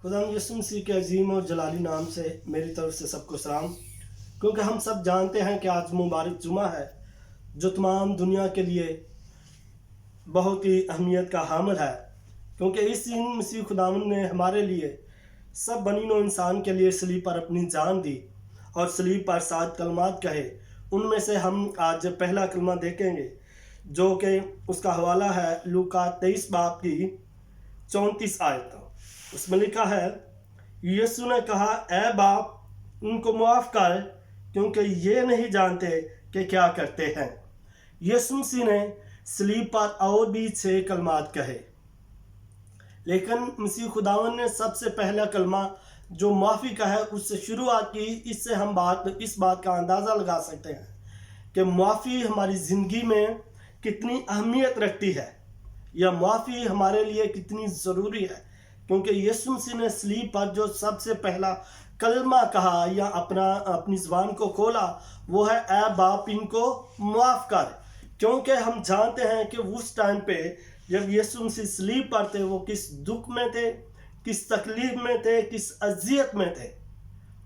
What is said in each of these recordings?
खुदा यीशु मसीह के अजीम और जलाली नाम से मेरी तरफ से सबको सलाम। क्योंकि हम सब जानते हैं कि आज मुबारक जुमा है जो तमाम दुनिया के लिए बहुत ही अहमियत का हामिल है। क्योंकि इस दिन मसीह खुदावंद ने हमारे लिए सब बनीनो इंसान के लिए सलीब पर अपनी जान दी और सलीब पर 7 कलमात कहे। उनमें से हम आज पहला कलमा देखेंगे जो कि उसका हवाला है लूका 23 बाब की 34 आयत। उसमें लिखा है, यीशु ने कहा, ए बाप उनको माफ़ कर क्योंकि ये नहीं जानते कि क्या करते हैं। यीशु मसीह ने सलीब पर और भी 6 कलमात कहे, लेकिन मसीह खुदावन ने सबसे पहला कलमा जो माफ़ी का है उससे शुरुआत की। इससे हम इस बात का अंदाज़ा लगा सकते हैं कि माफ़ी हमारी ज़िंदगी में कितनी अहमियत रखती है या माफ़ी हमारे लिए कितनी ज़रूरी है। क्योंकि यीशु मसीह ने सलीब पर जो सबसे पहला कलमा कहा या अपनी ज़बान को खोला वो है, ए बाप इनको माफ़ कर। क्योंकि हम जानते हैं कि उस टाइम पे जब यीशु मसीह सलीब पर थे वो किस दुख में थे, किस तकलीफ में थे, किस अजियत में थे।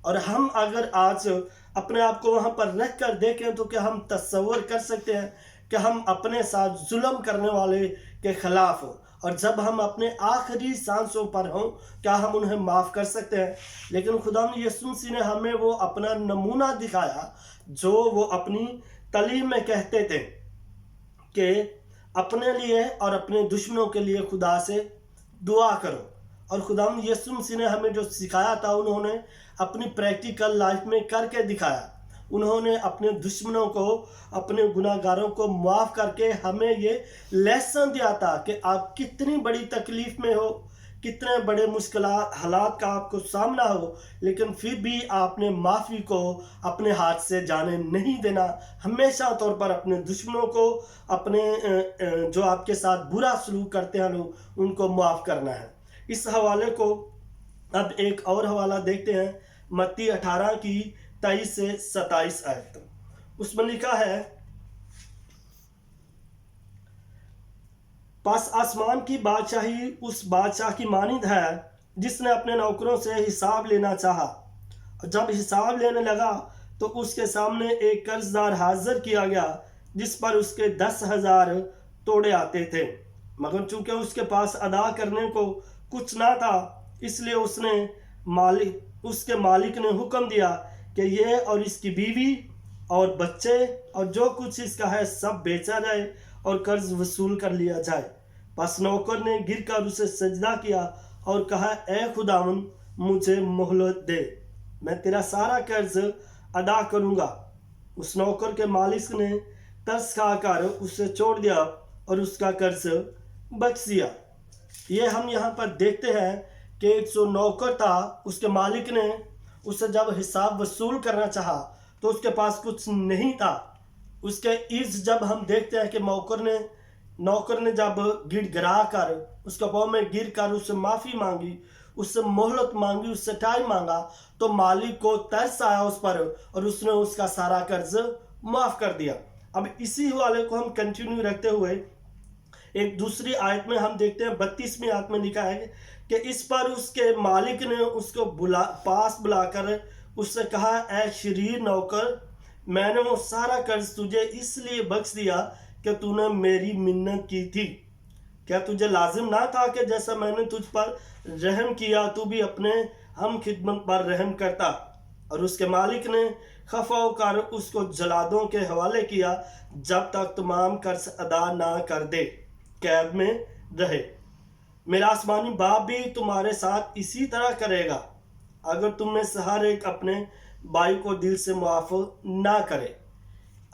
और हम अगर आज अपने आप को वहाँ पर रख कर देखें तो क्या हम तस्वर कर सकते हैं कि हम अपने साथ जुल्म करने वाले के ख़िलाफ़ हो, और जब हम अपने आखिरी सांसों पर हों क्या हम उन्हें माफ़ कर सकते हैं। लेकिन खुदा यीशु मसीह ने हमें वो अपना नमूना दिखाया जो वो अपनी तालीम में कहते थे कि अपने लिए और अपने दुश्मनों के लिए खुदा से दुआ करो। और खुदा यीशु मसीह ने हमें जो सिखाया था उन्होंने अपनी प्रैक्टिकल लाइफ में करके दिखाया। उन्होंने अपने दुश्मनों को, अपने गुनाहगारों को माफ़ करके हमें ये लेसन दिया था कि आप कितनी बड़ी तकलीफ़ में हो, कितने बड़े मुश्किल हालात का आपको सामना हो, लेकिन फिर भी आपने माफ़ी को अपने हाथ से जाने नहीं देना। हमेशा तौर पर अपने दुश्मनों को, अपने जो आपके साथ बुरा सलूक करते हैं लोग, उनको माफ़ करना है। इस हवाले को अब एक और हवाला देखते हैं, मत्ती 18 की 23 से 27 आयत। उसमें लिखा है, पास आसमान की बादशाही उस बादशाह की मानिंद है जिसने अपने नौकरों से हिसाब लेना चाहा। जब हिसाब लेने लगा तो उसके सामने एक कर्जदार हाजिर किया गया जिस पर उसके 10,000 तोड़े आते थे, मगर चूंकि उसके पास अदा करने को कुछ ना था इसलिए उसके मालिक ने हुक्म दिया कि ये और इसकी बीवी और बच्चे और जो कुछ इसका है सब बेचा जाए और कर्ज वसूल कर लिया जाए। बस नौकर ने गिर कर उसे सजदा किया और कहा, ए खुदावन मुझे मोहलत दे, मैं तेरा सारा कर्ज अदा करूँगा। उस नौकर के मालिक ने तरस खाकर उसे छोड़ दिया और उसका कर्ज बख्श दिया। ये हम यहाँ पर देखते हैं कि एक जो नौकर था उसके मालिक ने उससे जब हिसाब वसूल करना चाहा तो उसके पास कुछ नहीं था। उसके इस जब हम देखते हैं कि नौकर ने जब गिड़गिड़ा कर उसके पाँव में गिर कर उससे माफ़ी मांगी, उससे मोहलत मांगी, उससे टाइम मांगा, तो मालिक को तरस आया उस पर और उसने उसका सारा कर्ज माफ़ कर दिया। अब इसी हवाले को हम कंटिन्यू रखते हुए एक दूसरी आयत में हम देखते हैं, 32वीं आयत में लिखा है कि इस पर उसके मालिक ने उसको पास बुलाकर उससे कहा, ऐ शरीर नौकर, मैंने वो सारा कर्ज तुझे इसलिए बख्श दिया कि तूने मेरी मिन्नत की थी। क्या तुझे लाजिम ना था कि जैसा मैंने तुझ पर रहम किया तू भी अपने हम खिदमत पर रहम करता। और उसके मालिक ने खफा होकर उसको जलादों के हवाले किया जब तक तमाम कर्ज अदा ना कर दे, कैद में रहे। मेरा आसमानी बाप भी तुम्हारे साथ इसी तरह करेगा अगर तुम में से हर एक अपने भाई को दिल से माफ़ ना करे।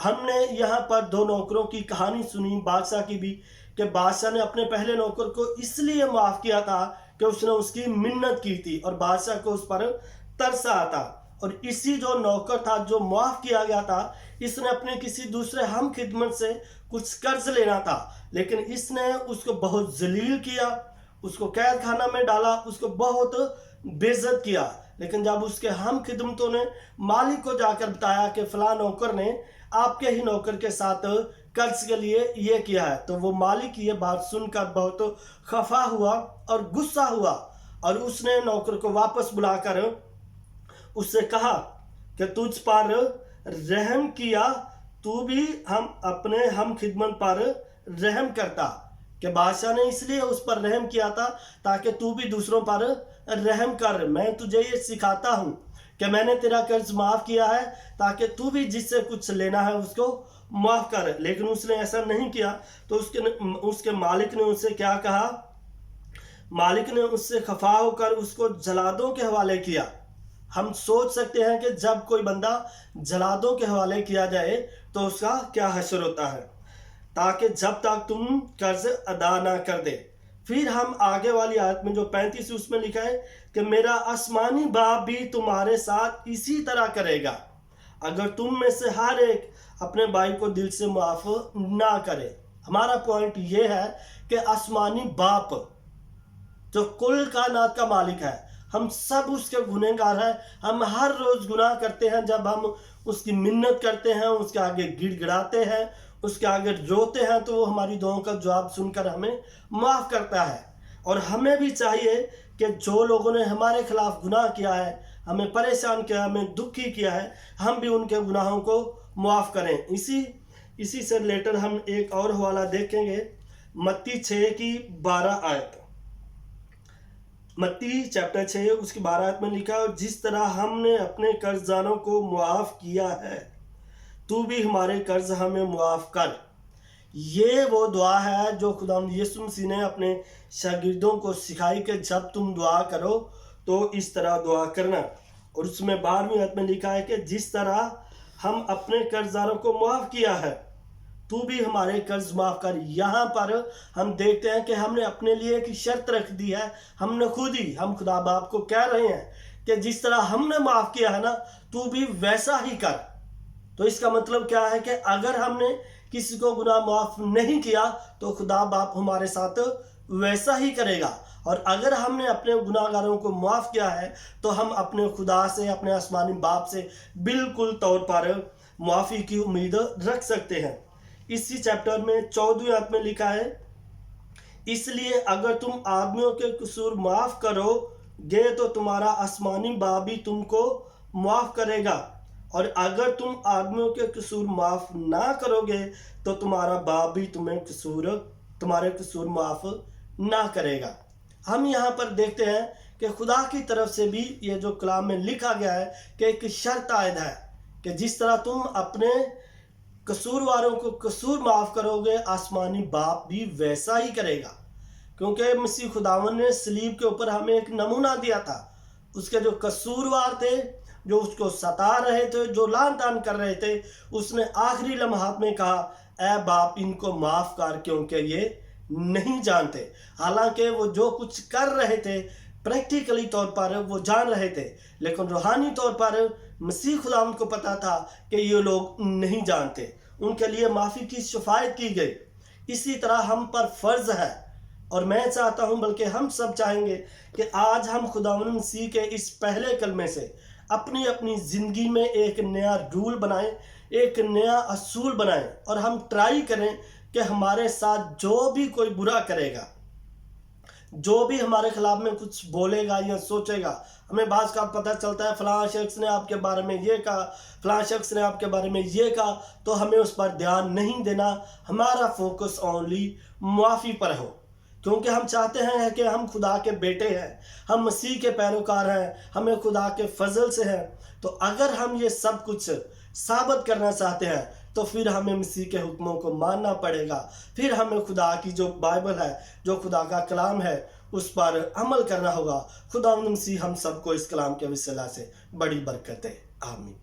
हमने यहाँ पर 2 नौकरों की कहानी सुनी, बादशाह की भी, कि बादशाह ने अपने पहले नौकर को इसलिए माफ़ किया था कि उसने उसकी मिन्नत की थी और बादशाह को उस पर तरस आया था। और इसी जो नौकर था जो माफ़ किया गया था, इसने अपने किसी दूसरे हम खिदमत से कुछ कर्ज लेना था, लेकिन इसने उसको बहुत जलील किया, उसको कैद खाना में डाला, उसको बहुत बेइज्जत किया। लेकिन जब उसके हम खिदमतों ने मालिक को जाकर बताया कि फला नौकर ने आपके ही नौकर के साथ कर्ज के लिए ये किया है, तो वो मालिक ये बात सुनकर बहुत खफा हुआ और गुस्सा हुआ और उसने नौकर को वापस बुलाकर उससे कहा कि तुझ पर रहम किया, तू भी हम खिदमत पर रहम करता। कि बादशाह ने इसलिए उस पर रहम किया था ताकि तू भी दूसरों पर रहम कर। मैं तुझे ये सिखाता हूँ कि मैंने तेरा कर्ज माफ़ किया है ताकि तू भी जिससे कुछ लेना है उसको माफ़ कर। लेकिन उसने ऐसा नहीं किया तो उसके मालिक ने उससे क्या कहा? मालिक ने उससे खफा होकर उसको जलादों के हवाले किया। हम सोच सकते हैं कि जब कोई बंदा जलादों के हवाले किया जाए तो उसका क्या हश्र होता है, ताकि जब तक तुम कर्ज अदा ना कर दे। फिर हम आगे वाली आयत में जो 35 उसमें लिखा है कि मेरा आसमानी बाप भी तुम्हारे साथ इसी तरह करेगा अगर तुम में से हर एक अपने भाई को दिल से माफ ना करे। हमारा पॉइंट ये है कि आसमानी बाप जो कुल कायनात का मालिक है, हम सब उसके गुनहगार हैं। हम हर रोज गुनाह करते हैं। जब हम उसकी मिन्नत करते हैं, उसके आगे गिड़गिड़ाते हैं, उसके आगे रोते हैं, तो वो हमारी दुआओं का जवाब सुनकर हमें माफ़ करता है। और हमें भी चाहिए कि जो लोगों ने हमारे खिलाफ गुनाह किया है, हमें परेशान किया, हमें दुखी किया है, हम भी उनके गुनाहों को माफ़ करें। इसी से रिलेटेड हम एक और हवाला देखेंगे, मत्ती 6 की 12 आयत। मत्ती चैप्टर 6 उसकी 12 आयत में लिखा है, जिस तरह हमने अपने कर्जदारों को मुआफ़ किया है, तू भी हमारे कर्ज हमें मुआफ़ कर। ये वो दुआ है जो खुदावंद यीशु मसीह ने अपने शागिर्दों को सिखाई कि जब तुम दुआ करो तो इस तरह दुआ करना। और उसमें 12वीं आयत में लिखा है कि जिस तरह हम अपने कर्जदारों को माफ़ किया है, तू भी हमारे कर्ज माफ़ कर। यहाँ पर हम देखते हैं कि हमने अपने लिए एक शर्त रख दी है। हमने हम खुदा बाप को कह रहे हैं कि जिस तरह हमने माफ़ किया है ना, तू भी वैसा ही कर। तो इसका मतलब क्या है कि अगर हमने किसी को गुनाह माफ़ नहीं किया तो खुदा बाप हमारे साथ वैसा ही करेगा। और अगर हमने अपने गुनाहगारों को माफ़ किया है तो हम अपने खुदा से, अपने आसमानी बाप से बिल्कुल तौर पर माफ़ी की उम्मीद रख सकते हैं। इसी चैप्टर में 14वीं आयत में लिखा है, इसलिए अगर तुम आदमियों के कसूर माफ़ करोगे तो तुम्हारा आसमानी बाप भी तुमको माफ़ करेगा, और अगर तुम आदमियों के कसूर माफ़ ना करोगे तो तुम्हारा बाप भी तुम्हारे कसूर माफ़ ना करेगा। हम यहाँ पर देखते हैं कि खुदा की तरफ से भी ये जो कलाम में लिखा गया है कि एक शर्त आयद है कि जिस तरह तुम अपने कसूरवारों को कसूर माफ़ करोगे, आसमानी बाप भी वैसा ही करेगा। क्योंकि मसीह खुदावन ने सलीब के ऊपर हमें एक नमूना दिया था। उसके जो कसूरवार थे, जो उसको सता रहे थे, जो लान तान कर रहे थे, उसने आखिरी लम्हात में कहा, ऐ बाप इनको माफ़ कर क्योंकि ये नहीं जानते। हालांकि वो जो कुछ कर रहे थे प्रैक्टिकली तौर पर वो जान रहे थे, लेकिन रूहानी तौर पर मसीह खुदावंद को पता था कि ये लोग नहीं जानते। उनके लिए माफ़ी की शफायत की गई। इसी तरह हम पर फ़र्ज़ है, और मैं चाहता हूं, बल्कि हम सब चाहेंगे कि आज हम खुदावंद मसीह के इस पहले कलमे से अपनी अपनी ज़िंदगी में एक नया रूल बनाएं, एक नया असूल बनाएं, और हम ट्राई करें कि हमारे साथ जो भी कोई बुरा करेगा, जो भी हमारे खिलाफ में कुछ बोलेगा या सोचेगा, हमें बाज़ का पता चलता है फलां शख्स ने आपके बारे में ये कहा, फलां शख्स ने आपके बारे में ये कहा, तो हमें उस पर ध्यान नहीं देना। हमारा फोकस ओनली माफ़ी पर हो, क्योंकि हम चाहते हैं कि हम खुदा के बेटे हैं, हम मसीह के पैरोकार हैं, हमें खुदा के फजल से हैं। तो अगर हम ये सब कुछ साबित करना चाहते हैं तो फिर हमें मसीह के हुक्मों को मानना पड़ेगा। फिर हमें खुदा की जो बाइबल है, जो खुदा का कलाम है, उस पर अमल करना होगा। खुदा मसीह हम सबको इस कलाम के वसीला से बड़ी बरकत है। आमीन।